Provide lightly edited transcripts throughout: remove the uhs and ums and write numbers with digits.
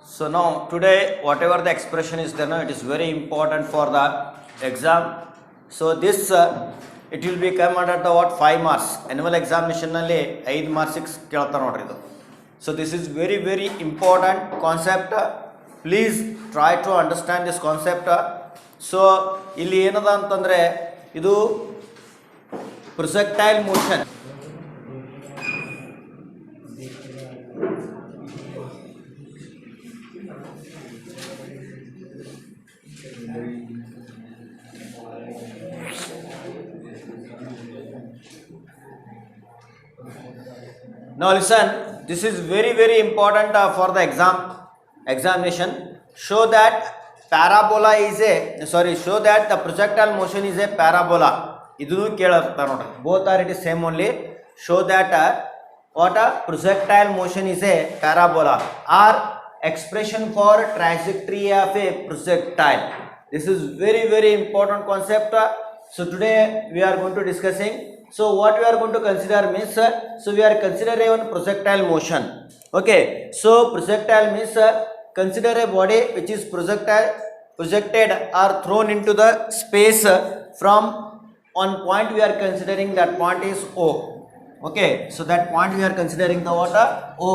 So now today whatever the expression is there now, it is very important for the exam. So this it will be come under the what 5 marks annual examination ನಲ್ಲಿ 5 marks ಕೇಳ್ತಾರೆ ನೋಡ್ರಿ ಇದು. So this is very important concept. Please try to understand this concept. So ಇಲ್ಲಿ ಏನದ ಅಂತಂದ್ರೆ ಇದು projectile motion. Now listen, this is very important for the examination. Show that the projectile motion is a parabola. Idunu kelata nodri. Both are it is same only. Show that what a projectile motion is a parabola or expression for trajectory of a projectile. This is very important concept. So today we are going to discussing. So what we are going to consider means, so we are considering one projectile motion. Okay, so projectile means consider a body which is projected or thrown into the space from one point. We are considering that point is O. Okay, so that point we are considering the what O.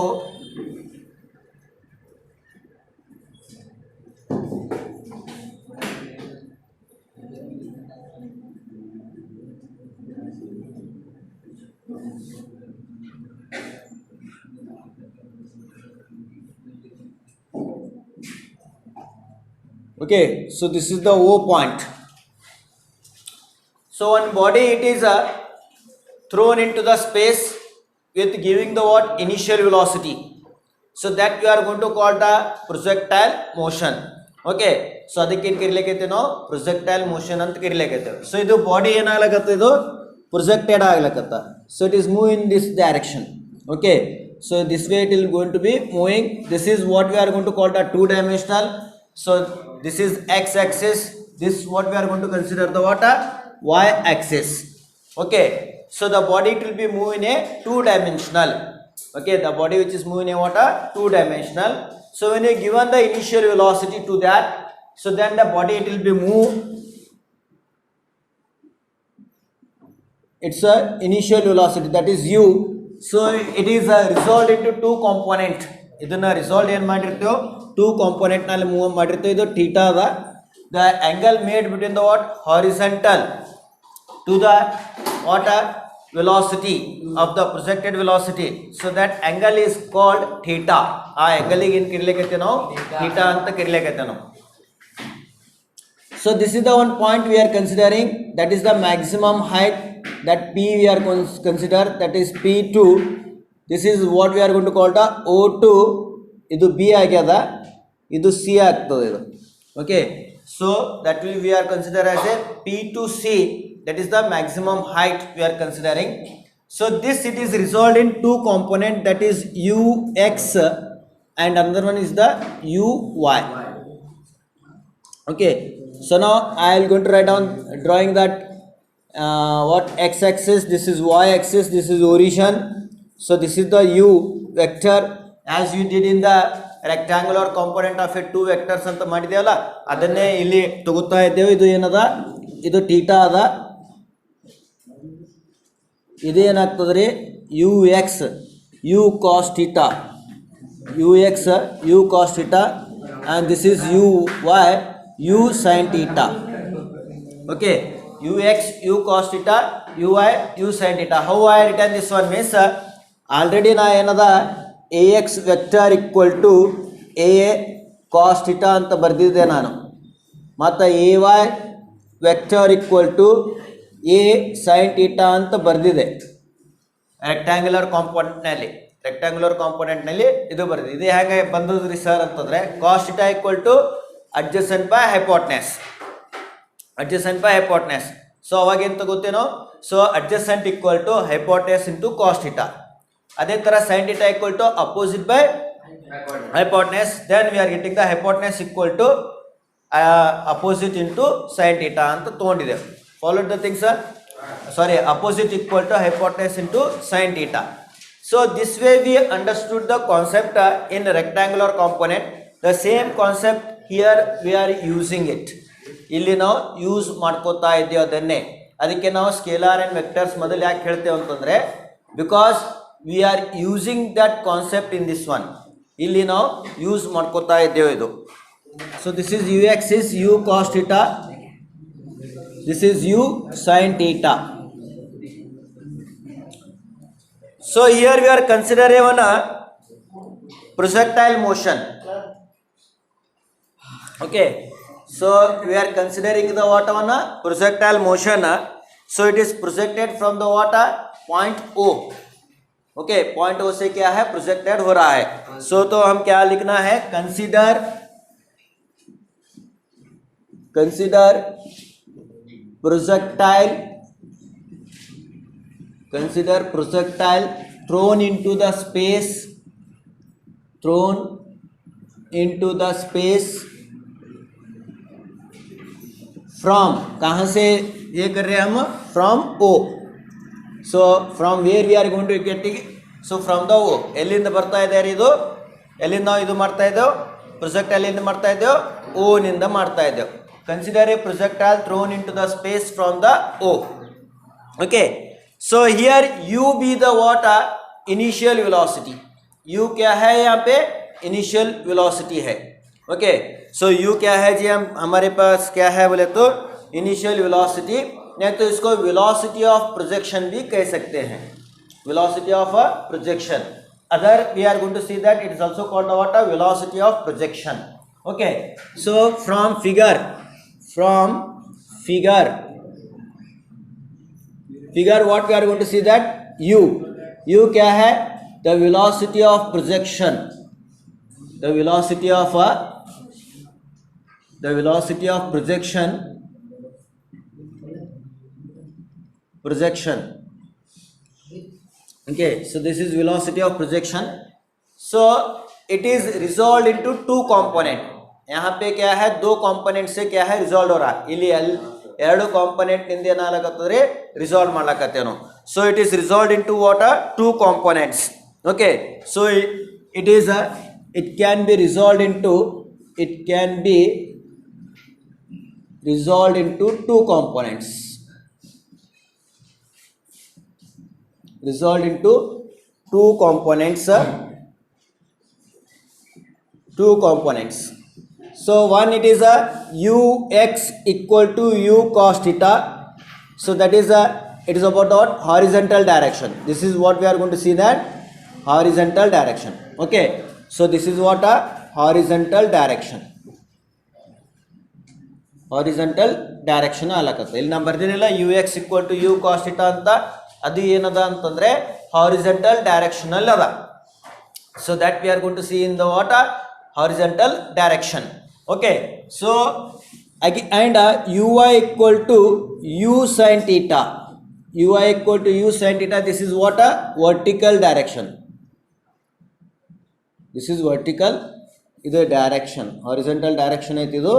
Okay, so this is the O point. So one body it is thrown into the space with giving the what initial velocity. So that we are going to call the projectile motion. Okay, so ಅದಕ್ಕೆ ಏನು ಕರಿಲಿಕ್ಕೆ ನಾವು projectile motion ಅಂತ ಕರಿಲಿಕ್ಕೆ. So ಇದು body ಏನಾಗಲಕತ್ತ ಇದು projected ಆಗ್ಲಕತ್ತ. So it is moving in this direction. Okay, so this way it is going to be moving. This is what we are going to call the two dimensional. So this is x axis, this what we are going to consider the what y axis. Okay, so the body it will be moving a two dimensional. Okay, the body which is moving a what two dimensional. So when you given the initial velocity to that, so then the body it will be moved. It's a initial velocity, that is u. So it is resolved into two component. ಇದನ್ನ resolve ಏನು ಮಾಡಿರ್ತೀವೋ two component ನಲ್ಲಿ move ಮಾಡಿರ್ತೀವಿ. ಇದು theta ಅದ. The angle made between the what horizontal to the what velocity of the projected velocity. So that angle is called theta. ಆ ಆಂಗಲಿಗೆ ಏನು ಕರಿಲಿಕ್ಕೆ ನಾವು ಥೀಟಾ ಅಂತ ಕರಿಲಿಕ್ಕೆ ನಾವು. So this is the one point we are considering, that is the maximum height, that P we are consider, that is P2. This is what we are going to call the O2. ಇದು B ಆಗ್ಯದ, ಇದು C ಆಗ್ತದೆ ಇದು. Okay, so that will we are consider as a P2C, that is the maximum height we are considering. So this it is resolved in two component, that is Ux and another one is the Uy. Okay, so now I am going to write down drawing that what x axis, this is y axis, this is origin. So this is the u vector, as you did in the rectangular component of a two vectors ಅಂತ ಮಾಡಿದೇವಲ್ಲ ಅದನ್ನೇ ಇಲ್ಲಿ ತಗೋತಾ ಇದ್ದೇವೆ. ಇದು ಏನದ, ಇದು theta ಅದ. ಇದು ಏನಾಗ್ತದ್ರಿ ux u cos theta, ux u cos theta, and this is uy u sin theta. Okay, ux u cos theta, uy u sin theta. How I written this one means, already ನಾ ಏನದ ax vector equal to a cos theta ಅಂತ ಬರೆದಿದ್ದೆ ನಾನು. ಮತ್ತು ay vector equal to a sin theta ಅಂತ ಬರೆದಿದೆ rectangular ಕಾಂಪೊನೆಂಟ್ನಲ್ಲಿ ಇದು ಬರೆದಿದೆ. ಇದು ಹೇಗೆ ಬಂದದ್ರಿ ಸರ್ ಅಂತಂದರೆ cos theta equal to adjacent by hypotenuse. So ಅವಾಗ ಏನು ತಗೋತೇನೋ, so adjacent equal to hypotenuse into cos theta. ಅದೇ ಥರ sin theta equal to opposite by hypotenuse. Then we are getting the hypotenuse equal to opposite into sin theta ಅಂತ ತೊಗೊಂಡಿದ್ದೇವೆ. Followed the things, sorry, opposite equal to hypotenuse into sin theta. So this way we understood the concept in rectangular component. the same concept here we are using it. ಇಲ್ಲಿ ನಾವು use ಮಾಡ್ಕೋತಾ ಇದ್ದೀವಿ ಅದನ್ನೇ. ಅದಕ್ಕೆ ನಾವು scalar and vectors ಮೊದಲು ಯಾಕೆ ಹೇಳ್ತೇವೆ ಅಂತಂದರೆ because we are using that concept in this one. ಇಲ್ಲಿ ನಾವು ಯೂಸ್ ಮಾಡ್ಕೋತಾ ಇದ್ದೇವೆ ಇದು. So this is u x is u cos theta, this is u sin theta. So here we are considering one projectile motion. Okay, so we are considering the what one projectile motion. So it is projected from the what point O. Okay, point O से क्या है projected हो रहा है. So तो हम क्या लिखना है, consider projectile thrown into the space from, कहाँ से ये कर रहे हैं हम, from O. So from where we are going to get it, so from the O. ಎಲ್ಲಿಂದ ಬರ್ತಾ ಇದೆ ಇದು, ಎಲ್ಲಿಂದ ನಾವು ಇದು ಮಾಡ್ತಾ ಇದ್ದೇವೆ, ಪ್ರೊಜೆಕ್ಟೈಲ್ ಎಲ್ಲಿಂದ ಮಾಡ್ತಾ ಇದ್ದೇವೆ, O ನಿಂದ ಮಾಡ್ತಾ ಇದ್ದೇವೆ. Consider a projectile thrown into the space from the O. Okay, so here u be the what initial velocity. u क्या है यहाँ पे, initial velocity है. Okay, so u क्या है जी, हम हमारे पास क्या है बोले तो initial velocity, नहीं तो इसको velocity of projection भी कह सकते हैं, velocity of a projection. Other we are going to see that it is also called the what velocity of projection. Okay, so from figure what we are going to see that u क्या है, the velocity of projection, projection. Okay, so this is velocity of projection. So it is resolved into two component. यहाँ पे क्या है, दो component से क्या है रिजॉल्व हो रहा है. ಇಲ್ಲಿ ಎರಡು ಕಾಂಪೊನೆಂಟ್ ನಿಂದ ಏನಾಗತ್ತಂದ್ರೆ ರಿಸಾಲ್ವ್ ಮಾಡಕತ್ತೇವೆ ನಾವು. So it is resolved into what two components. Okay, so it is it can be resolved into two components. resolved into two components. So one, it is a ux equal to u cos theta. So that is it is about what horizontal direction. This is what we are going to see, that horizontal direction. Okay, so this is what a horizontal direction ಆಗಲಕತ್ತೆ. ಇಲ್ಲಿ ನಾನು ಬರ್ದಿನಿಲ್ಲ ux equal to u cos theta ಅಂತ, ಅದು ಏನದ ಅಂತಂದ್ರೆ horizontal directional ಅದ. So that we are going to see in the what horizontal direction. Okay, so and uy equal to u sin theta. This is what a vertical direction. This is vertical, ಇದು direction, horizontal direction ಐತಿ, ಇದು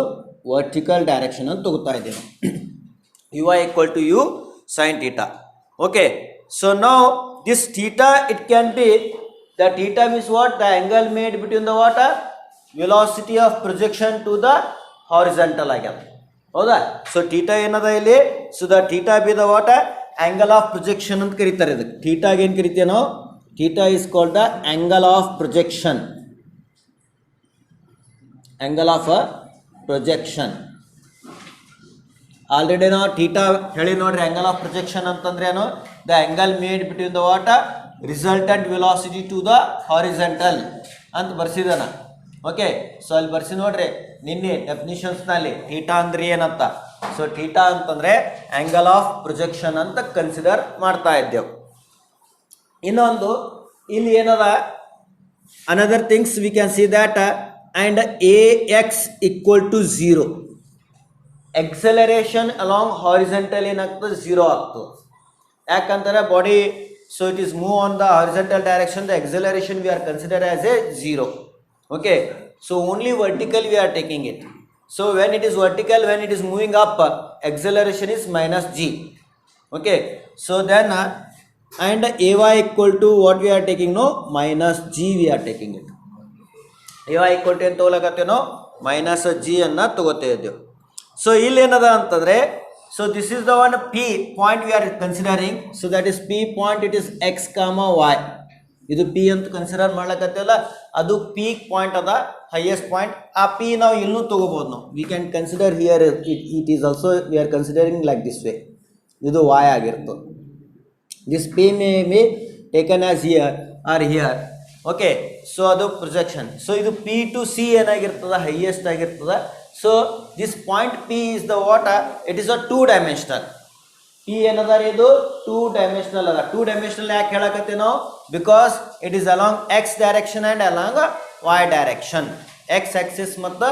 vertical direction ಅಂತ ತಗೋತಾ ಇದ್ದೀವಿ. uy equal to u sin theta. Okay, so now this theta, it can be, the theta means what, the angle made between the what velocity of projection to the horizontal agam. ಹೌದಾ? So theta ಏನದ ಇಲ್ಲಿ, so the theta be the what angle of projection ಅಂತ ಕರೀತಾರೆ. ಇದಕ್ಕೆ ಥೀಟಾಗೆ ಏನು ಕರಿತೀವಿ ನಾವು, theta is called the angle of projection. Already ನಾವು ಥೀಟಾ ಹೇಳಿ ನೋಡ್ರಿ, ಆಂಗಲ್ ಆಫ್ ಪ್ರೊಜೆಕ್ಷನ್ ಅಂತಂದ್ರೆ ಏನು, the angle made between the what resultant velocity to the horizontal ಅಂತ ಬರ್ಸಿದಾನ. ಓಕೆ, ಸೊ ಅಲ್ಲಿ ಬರ್ಸಿ ನೋಡ್ರಿ ನಿನ್ನೆ ಡೆಫಿನಿಷನ್ಸ್ನಲ್ಲಿ ಥೀಟಾ ಅಂದ್ರೆ ಏನಂತ. ಸೊ ಥೀಟಾ ಅಂತಂದ್ರೆ ಆಂಗಲ್ ಆಫ್ ಪ್ರೊಜೆಕ್ಷನ್ ಅಂತ ಕನ್ಸಿಡರ್ ಮಾಡ್ತಾ ಇದ್ದೇವೆ. ಇನ್ನೊಂದು ಇಲ್ಲಿ ಏನದ, another things we can see that and ax equal to 0. Acceleration along horizontal ಏನಾಗ್ತದೆ, 0 ಆಗ್ತದೆ. ಯಾಕಂತಾರೆ body, so it is move on the horizontal direction, the acceleration we are consider as a 0. Okay, so only vertical we are taking it. So when it is vertical, when it is moving up, acceleration is minus g. Okay, so then and ay equal to what we are taking, no, minus g we are taking it. ಇವ equal to ಏನು ತೊಗೊಳಕತ್ತೇನೋ minus G ಅನ್ನು ತಗೋತಾ ಇದ್ದೇವೆ. So ಇಲ್ಲಿ ಏನದ ಅಂತಂದರೆ, so this is the one P point we are considering. So that is P point, it is x comma y. ಇದು P ಅಂತ ಕನ್ಸಿಡರ್ ಮಾಡ್ಲಕತ್ತಲ್ಲ, ಅದು ಪೀಕ್ ಪಾಯಿಂಟ್ ಅದ, ಹೈಯೆಸ್ಟ್ ಪಾಯಿಂಟ್. ಆ P ನಾವು ಇಲ್ಲೂ ತಗೋಬಹುದು. ನಾವು we can consider here it is also we are considering like this way. ಇದು y ಆಗಿರ್ತದೆ. This P may be taken as here are here. Okay, so ಅದು ಪ್ರೊಜೆಕ್ಷನ್. ಸೊ ಇದು P ಟು C ಏನಾಗಿರ್ತದೆ, ಹೈಯೆಸ್ಟ್ ಆಗಿರ್ತದೆ. So this point P is the what? It is a 2-dimensional. P ಏನದ ಇದು 2-dimensional ಅದ. 2-dimensional ಯಾಕೆ ಹೇಳಕತ್ತೀವಿ ನಾವು? Because it is along x direction and along y direction. X axis ಮತ್ತು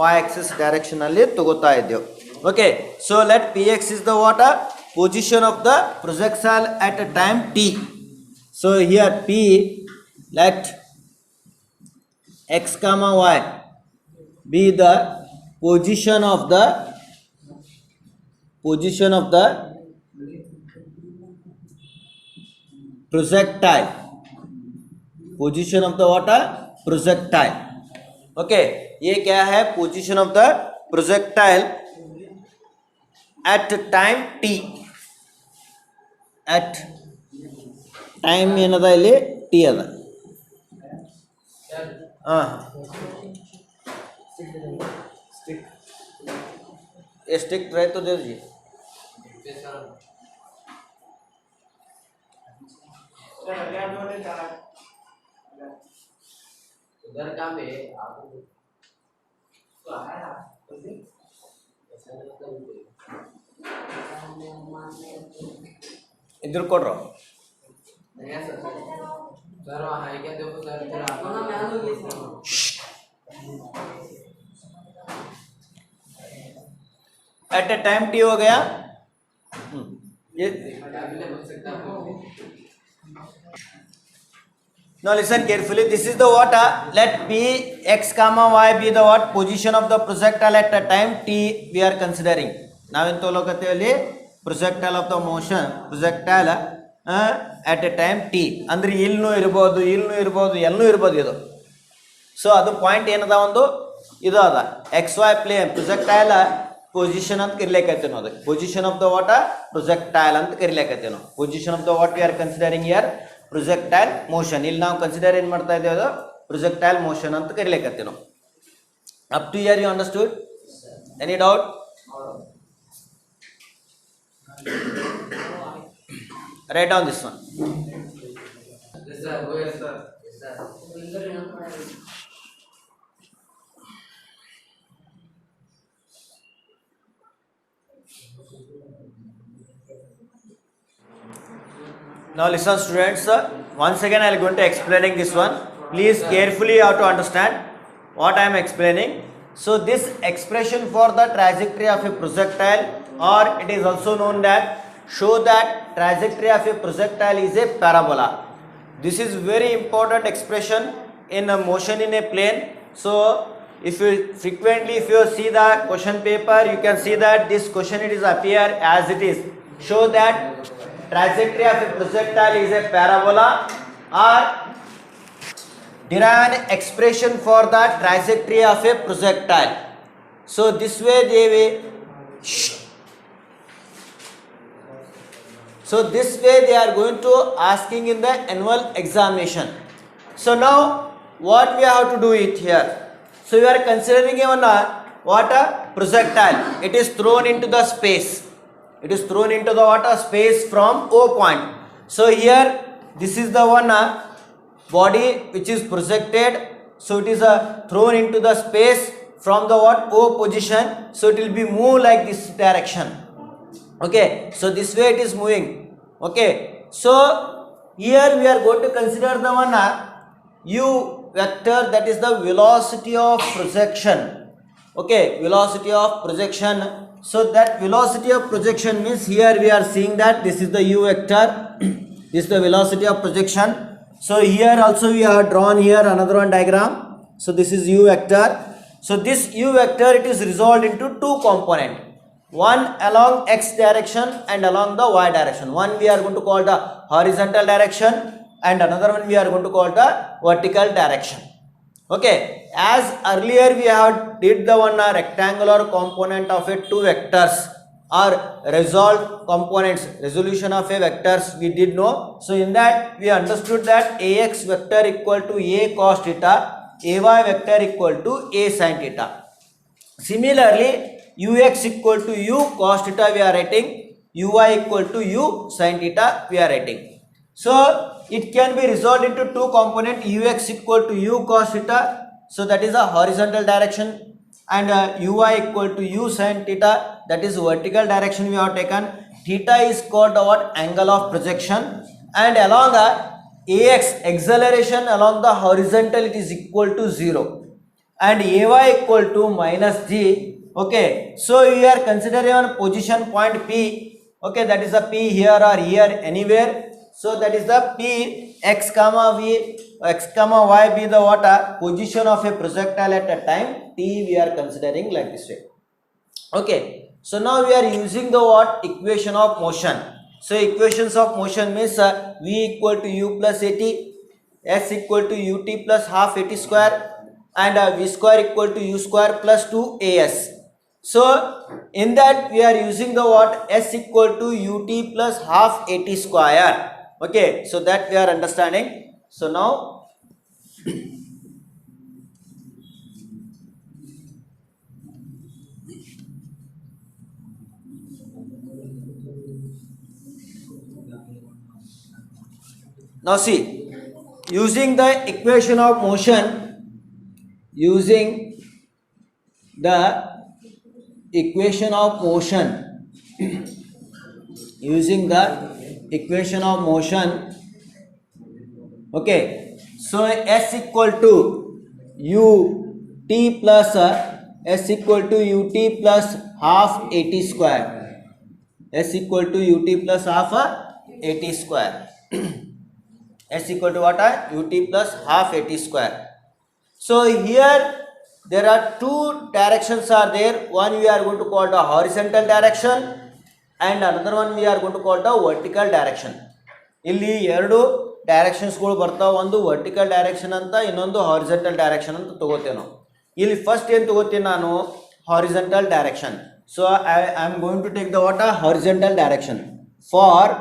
y axis direction ಅಲ್ಲಿ ತಗೋತಾ ಇದ್ದೇವೆ. Okay, so let Px is the what? Position of the projectile at a time t. So here P, let x comma y be the position of the projectile. Position of the what? Projectile. Okay, ये क्या है? Position of the projectile at time t. At time ಏನದ ಇಲ್ಲಿ t ಅದ. Stick रहे तो दे दीजिए. उधर का में इधर कोड रहो सर. वहाँ क्या देखो sir, at a time tea हो गया. ये now listen carefully. This is the what? Let P x comma y be the what? Position of the projectile at a time t we are considering. ನಾವೇನು ತೋಲಕತ್ತೀವಲ್ಲಿ projectile of the motion, projectile at a time t ಅಂದ್ರೆ ಇಲ್ಲೂ ಇರ್ಬೋದು, ಎಲ್ಲೂ ಇರ್ಬೋದು ಇದು. So ಅದು point ಏನದ, ಒಂದು ಇದು ಅದ X Y plane projectile position ಅಂತ ಕರಿಲಿಕ್ಕೈತೆ ನಾವು. ಅದಕ್ಕೆ position of the what? Projectile ಅಂತ ಕರಿಲಿಕ್ಕೈತೆ ನಾವು. Position of the what we are considering here projectile motion. ಇಲ್ಲಿ ನಾವು ಕನ್ಸಿಡರ್ ಏನು ಮಾಡ್ತಾ ಇದ್ದೇವೆ, ಅದು ಪ್ರೊಜೆಕ್ಟೈಲ್ ಮೋಷನ್ ಅಂತ ಕರಿಲಿಕ್ಕೈತೆ ನಾವು. Up to here you understood? Any doubt? Right down this one. Now listen students, once again I am going to explaining this one. Please carefully you have to understand what I am explaining. So this expression for the trajectory of a projectile, or it is also known that show that trajectory of a projectile is a parabola. This is very important expression in a motion in a plane. So if you frequently if you see the question paper, you can see that this question it is appear as it is. Show that trajectory of a projectile is a parabola, or derive an expression for the trajectory of a projectile. So this way they will they are going to asking in the annual examination. So now what we have to do it here? So we are considering even what a projectile. It is thrown into the space. It is thrown into the water space from O point. So here this is the one body which is projected. So it is thrown into the space from the what? O position. So it will be move like this direction. Okay, so this way it is moving. Okay, so here we are going to consider the one u vector, that is the velocity of projection. Okay, velocity of projection. So that velocity of projection means here we are seeing that this is the u vector, this is the velocity of projection. So here also we have drawn here another one diagram. So this is u vector. So this u vector it is resolved into two components, one along x direction and along the y direction. One we are going to call the horizontal direction and another one we are going to call the vertical direction. Okay, as earlier we have did the one rectangular component of a two vectors or resolved components, resolution of a vectors we did know. So in that we understood that ax vector equal to a cos theta, ay vector equal to a sin theta. Similarly, ux equal to u cos theta we are writing, uy equal to u sin theta we are writing. So it can be resolved into two component, ux equal to u cos theta, so that is a horizontal direction, and uy equal to u sin theta, that is vertical direction we have taken. Theta is called what? Angle of projection, and along the ax acceleration along the horizontal it is equal to 0, and ay equal to minus g. Okay, so we are considering on position point p. Okay, that is a p here or here anywhere. So that is the p x comma v, x comma y be the what position of a projectile at a time t we are considering like this way. Okay, so now we are using the what? Equation of motion. So equations of motion means v equal to u plus at, s equal to ut plus half at square, and v square equal to u square plus 2as. So in that we are using the what? S equal to ut plus half at square. Okay, so that we are understanding. So now now see, using the equation of motion, using the equation of motion, using the equation of motion. Okay, so s equal to ut plus s equal to ut plus half at square, s equal to ut plus half at square s equal to what? Ut plus half at square. So here there are two directions are there. One we are going to call the horizontal direction, and another one we are going to call the vertical direction. ಇಲ್ಲಿ ಎರಡು ಡೈರೆಕ್ಷನ್ಸ್ಗಳು ಬರ್ತಾವೆ, ಒಂದು vertical direction ಅಂತ, ಇನ್ನೊಂದು horizontal direction ಅಂತ ತಗೋತೇವೆ ನಾವು. ಇಲ್ಲಿ first ಏನು ತಗೋತೀನಿ ನಾನು? Horizontal direction. So I am going to take the what? Horizontal direction. For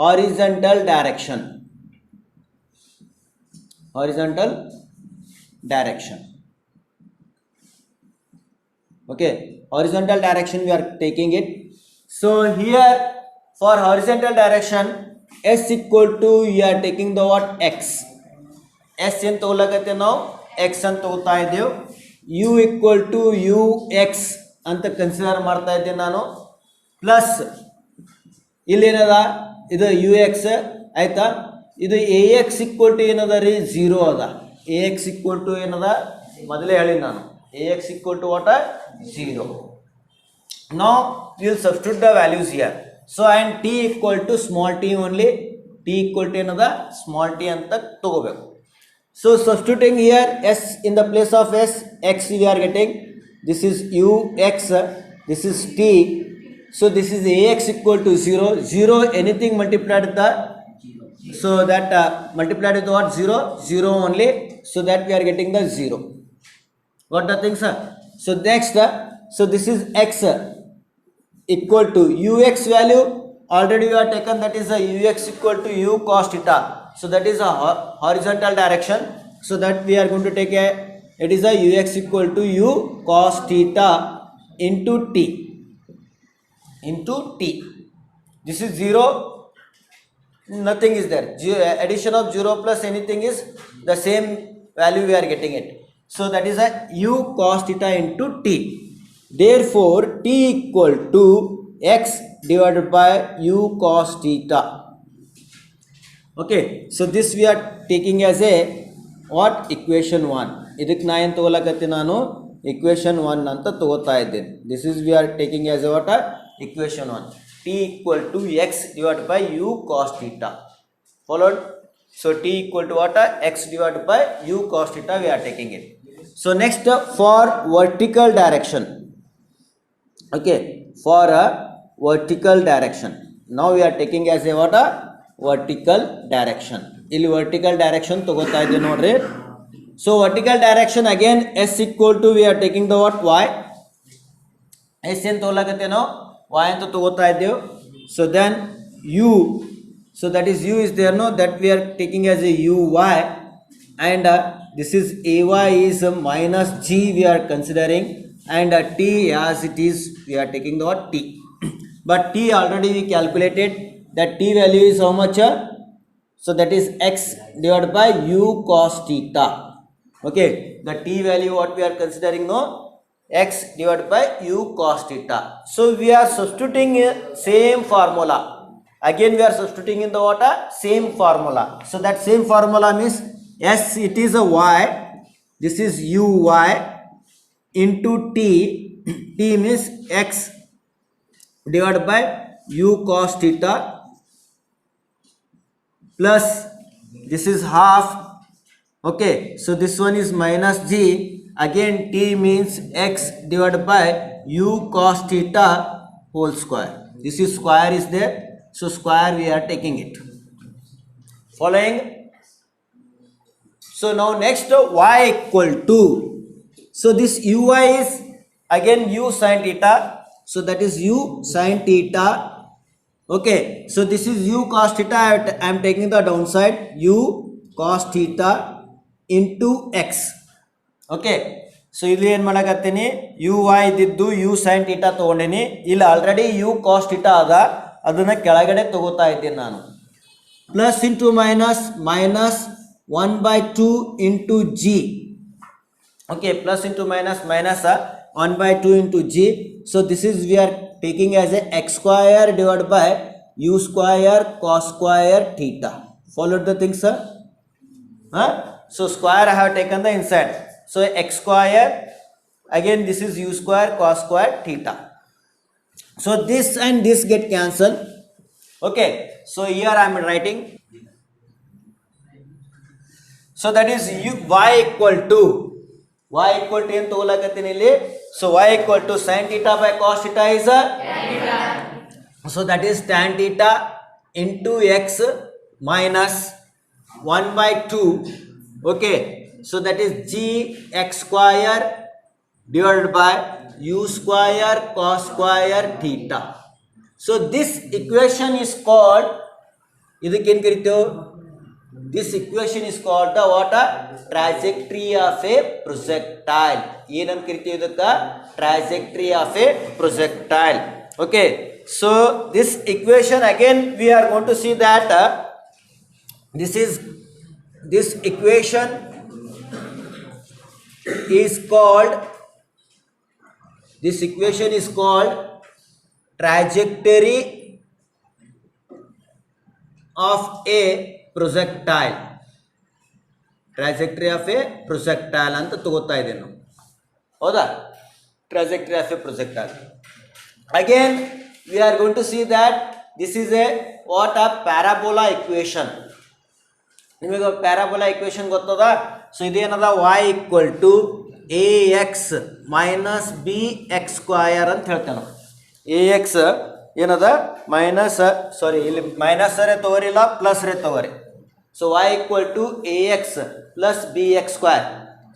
horizontal direction, horizontal direction. Okay, horizontal direction we are taking it. So here for horizontal direction, s equal to, we are taking the what? X. S ಏನು ತಗೊಳ್ಳಕತ್ತೆ ನಾವು? x ಅಂತ ತಗೋತಾ ಇದ್ದೇವೆ. u equal to ux ಅಂತ consider ಮಾಡ್ತಾ ಇದ್ದೇನೆ ನಾನು, plus ಇಲ್ಲೇನದ ಇದು ux ಆಯ್ತಾ. ಇದು ax equal to ಏನದ ರೀ? 0 ಅದ. ax equal to ಏನದ? ಮೊದಲೇ ಹೇಳಿ ನಾನು, ax equal to what? 0. Now we will substitute the values here. So and t equal to small t only, t equal to ಏನದ? small t ಅಂತ ತಗೋಬೇಕು. So substituting here s in the place of s, x we are getting, this is ux, this is t. So this is ax equal to 0, 0 anything multiplied with the, so that multiplied with what? 0, 0 only, so that we are getting the 0. Got the thing, sir? So next, so this is x equal to ux value already we are taken, that is ux equal to u cos theta. So that is a horizontal direction, so that we are going to take a, it is a ux equal to u cos theta into t, into t. This is 0, nothing is there. Addition of 0 plus anything is the same value we are getting it. So that is a u cos theta into t. Therefore t equal to x divided by u cos theta. Okay, so this we are taking as a what? Equation 1. ಇದಕ್ಕೆ ನಾ ಏನು ತಗೊಳಕತ್ತೀನಿ ನಾನು? equation 1 ಅಂತ ತಗೋತಾ ಇದ್ದೇನೆ. This is we are taking as a what? Equation 1. t equal to x divided by u cos theta. Followed? So t equal to what? X divided by u cos theta we are taking it. So next for vertical direction. Okay, for a vertical direction, now we are taking as a what? Vertical direction. ಇಲ್ಲಿ vertical direction ತಗೋತಾ ಇದ್ದೇವೆ ನೋಡ್ರಿ. So vertical direction again s equal to we are taking the what y. S ಏನು ತಗೊಳ್ಳಕತ್ತೇನೋ y ಅಂತ ತಗೋತಾ ಇದ್ದೇವೆ. So then u, so that is u is there no, that we are taking as a uy, and this is ay is minus g we are considering, and t as it is we are taking the what t. But t already we calculated, that t value is how much? So that is x divided by u cos theta. Okay, the t value what we are considering no, x divided by u cos theta. So we are substituting same formula. Again we are substituting in the what? Same formula. So that same formula means s it is a y, this is uy into t. T means x divided by u cos theta plus this is half. Okay, so this one is minus g, again t means x divided by u cos theta whole square. This is square is there, so square we are taking it. Following. So now next y equal to, so this uy is again u sin theta, so that is u sin theta. Okay, so this is u cos theta, I am taking the downside, u cos theta into x. Okay, so ಇಲ್ಲಿ ಏನು ಮಾಡಕತ್ತೀನಿ, you Y ಇದ್ದಿದ್ದು U sine theta ತೊಗೊಂಡೀನಿ, ಇಲ್ಲಿ already you cos theta ಅದ, ಅದನ್ನು ಕೆಳಗಡೆ ತಗೋತಾ ಇದ್ದೀನಿ ನಾನು. Plus into minus, minus 1/2 into g. Okay, plus into minus, minus 1/2 into g. So this is we are taking as a x square divided by u square cos square theta. Followed the thing, sir? So square I have taken the inside. So x square, again this is u square cos square theta. So this and this get cancelled. Okay, so here I am writing. So that is y equal to ಏನು ತಗೊಳಕತ್ತೀನಿ ಇಲ್ಲಿ. So y equal to sin theta by cos theta is tan theta. So that is tan theta into x minus 1/2. Okay, so that is g x square divided by u square cos square theta. So this equation is called, ಇದಕ್ಕೆ ಏನು ಕರಿತೇವೆ, this equation is called the what? Trajectory of a projectile. ಏನಂತ ಕರಿತೀವಿ ಇದಕ್ಕೆ? Trajectory of a projectile. Okay, so this equation again we are going to see that this equation is called trajectory of a projectile. Trajectory of a projectile ಅಂತ ತಗೋತಾ ಇದ್ದೇನೆ ನಾವು, ಹೌದಾ? Trajectory of a projectile. Again we are going to see that this is a what? A parabola equation. ನಿಮಗೆ parabola equation ಗೊತ್ತದ? So ಇದೇನದ, y equal to ax minus bx square ಅಂತ ಹೇಳ್ತೇವೆ ನಾವು. ax ಏನದ ಮೈನಸ್, ಸಾರಿ ಇಲ್ಲಿ ಮೈನಸ್ ರೇ ತಗೋರಿಲ್ಲ, plus ರೇ ತಗೋರಿ. So y equal to ax plus bx square.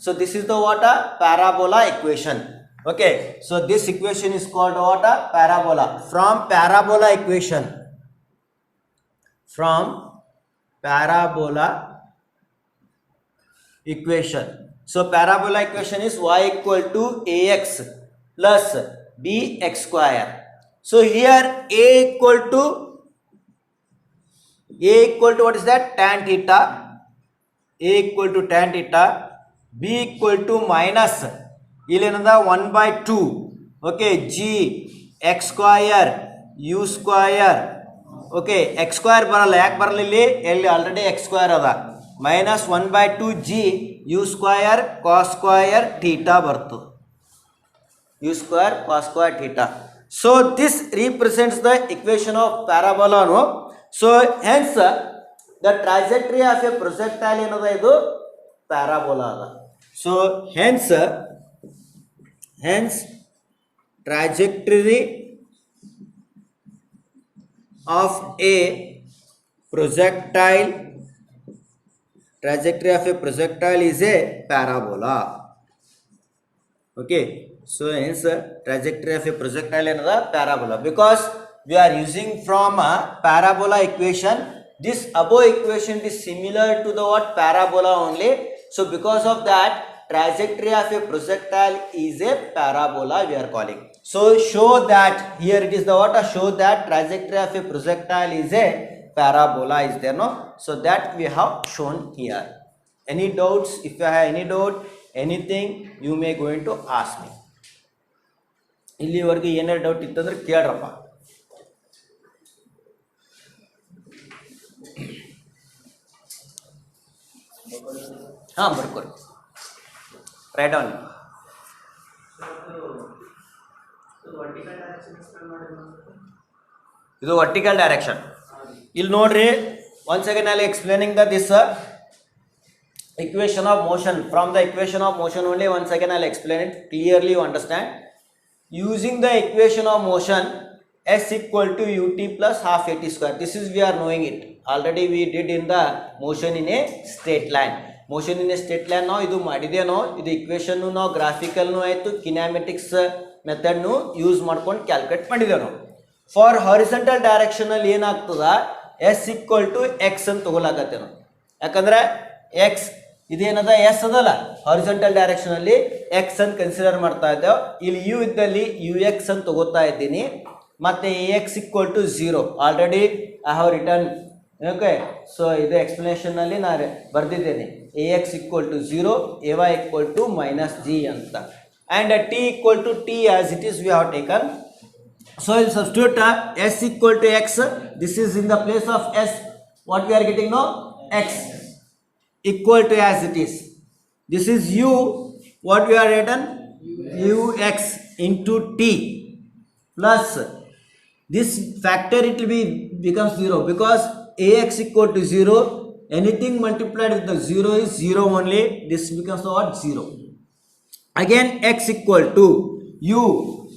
So this is the what? Parabola equation. Okay, so this equation is called what? Parabola. From parabola equation, so parabola equation is y equal to ax plus bx square. So here a equal to what is that? Tan theta. A equal to tan theta. B equal to minus ಇಲ್ಲೇನದ 1/2. Okay, g x square u square. Okay, x square ಬರಲ್ಲ, ಯಾಕೆ ಬರಲ್ಲ ಇಲ್ಲಿ? ಎಲ್ಲಿ already x square ಅದ. Minus 1/2 g u square cos square theta ಬರ್ತದೆ. u square cos square theta. So this represents the equation of parabola, no? So hence the trajectory of a projectile ಏನದ, ಇದು parabola ಅದ. So hence trajectory of a projectile trajectory of a projectile is a parabola. Okay, so hence trajectory of a projectile is a parabola, because we are using from a parabola equation. This above equation is similar to the what parabola only. So because of that, trajectory of a projectile is a parabola we are calling. So show that here it is the what show that trajectory of a projectile is a parabola is there, no? So that we have shown here. Any doubts? If you have any doubt, anything, you may going to ask me. ಇಲ್ಲಿವರೆಗೂ ಏನಾರು doubt ಇತ್ತಂದ್ರೆ ಕೇಳ್ರಪ್ಪ. ಹಾಂ ಬರ್ಕೊಡಿ, write down. ಇದು vertical direction. ಇಲ್ಲಿ ನೋಡ್ರಿ, once again I explaining the this equation of motion. From the equation of motion only, once again I'll explain it clearly, you understand. Using the equation of motion, s equal to ut plus half at square. This is we are knowing it already, we did in the motion in a straight line. Motion in a straight line ನಾವು ಇದು ಮಾಡಿದೇನೋ, ಇದು equation ನಾವು graphical ಆಯಿತು, kinematics method use ಮಾಡ್ಕೊಂಡು calculate ಮಾಡಿದ್ದೇವೆ ನಾವು. For horizontal direction ಅಲ್ಲಿ ಏನಾಗ್ತದ, s ಈಕ್ವಲ್ ಟು ಎಕ್ಸ್ ಅಂತ ತಗೊಳಕತ್ತೇವೆ ನಾವು. ಯಾಕಂದ್ರೆ ಎಕ್ಸ್ ಇದೇನದ ಎಸ್ ಅದಲ್ಲ, ಹಾರಿಜಾಂಟಲ್ ಡೈರೆಕ್ಷನ್ ಅಲ್ಲಿ ಎಕ್ಸ್ ಅಂತ ಕನ್ಸಿಡರ್ ಮಾಡ್ತಾ ಇದ್ದೇವೆ. ಇಲ್ಲಿ ಯು ಇದ್ದಲ್ಲಿ ಯು ಎಕ್ಸ್ ಅಂತ ತಗೋತಾ ಇದ್ದೀನಿ. ಮತ್ತೆ a x equal to 0 already I have return. Okay, so ಇದು ಎಕ್ಸ್ಪ್ಲನೇಷನ್ ಅಲ್ಲಿ ನಾನು ಬರ್ದಿದ್ದೇನೆ. A x equal to 0, a y equal to -g ಅಂತ. And t equal to t as it is we have taken. So we'll substitute s equal to x. This is in the place of s. What we are getting now? X equal to as it is. This is u. What we are written? ux into t plus this factor, it will be becomes 0 because ax equal to 0. Anything multiplied with the 0 is 0 only. This becomes what? 0. Again x equal to u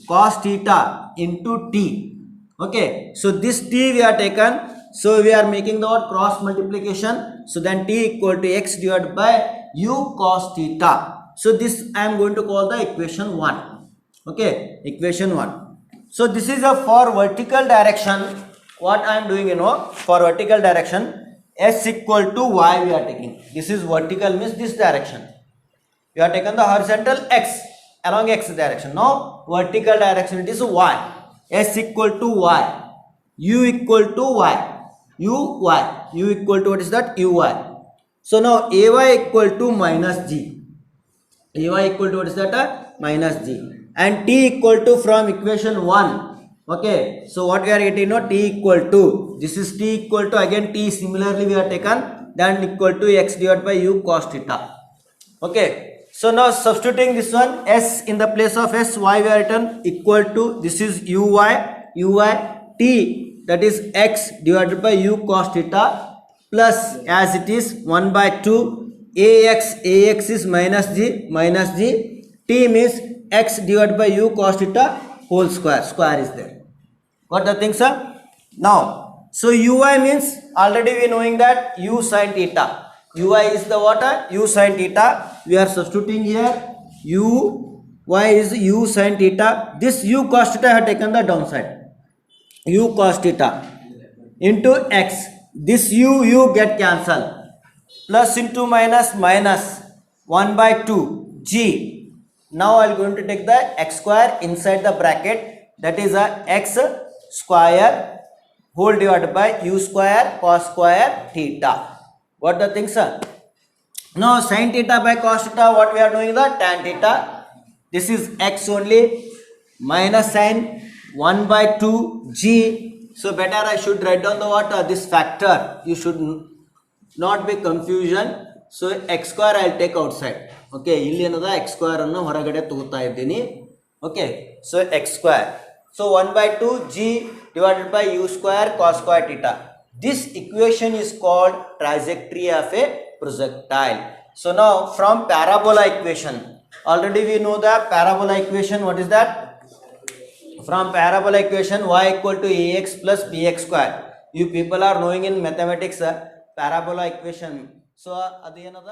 cos theta into t. Okay, so this t we are taken, so we are making the word cross multiplication. So then t equal to x divided by u cos theta. So this I am going to call the equation 1. Okay, equation 1. So this is a for vertical direction. What I am doing, you know, for vertical direction, s equal to y we are taking. This is vertical means this direction. We have taken the horizontal x along x direction. Now vertical direction it is y. S equal to y, u equal to y, u equal to what is that? uy. So now ay equal to -g. Ay equal to what is that? -g. And t equal to from equation 1. Okay, so what we are getting now? T equal to, this is t equal to, again t similarly we have taken, then equal to x divided by u cos theta. Okay, so now substituting this one, s in the place of s, y we are written equal to, this is uy, t that is x divided by u cos theta plus as it is 1 by 2 ax is -g, t means x divided by u cos theta whole square is there. What the things are now? So uy means already we knowing that u sin theta. Uy is the what? U sin theta. We are substituting here uy is u sin theta. This u cos theta I have taken the downside. U cos theta into x. This u get cancelled. Plus into minus 1 by 2 g. Now I am going to take the x square inside the bracket. That is a x square whole divided by u square cos square theta. What the things are? Now sin theta by cos theta, what we are doing, the tan theta. This is x only minus sin 1 by 2 g. So better I should write down the what? This factor. You should not be confusion. So x square I will take outside. Okay, ಇಲ್ಲಿ ಏನದ x square ಅನ್ನು ಹೊರಗಡೆ ತಗೋತಾ ಇದ್ದೀನಿ. Okay, so x square. So 1 by 2 g divided by u square cos square theta. This equation is called trajectory of a projectile. So now from parabola equation, already we know the parabola equation. What is that? From parabola equation, y equal to ax plus bx square. You people are knowing in mathematics parabola equation. So ಅದೇನದ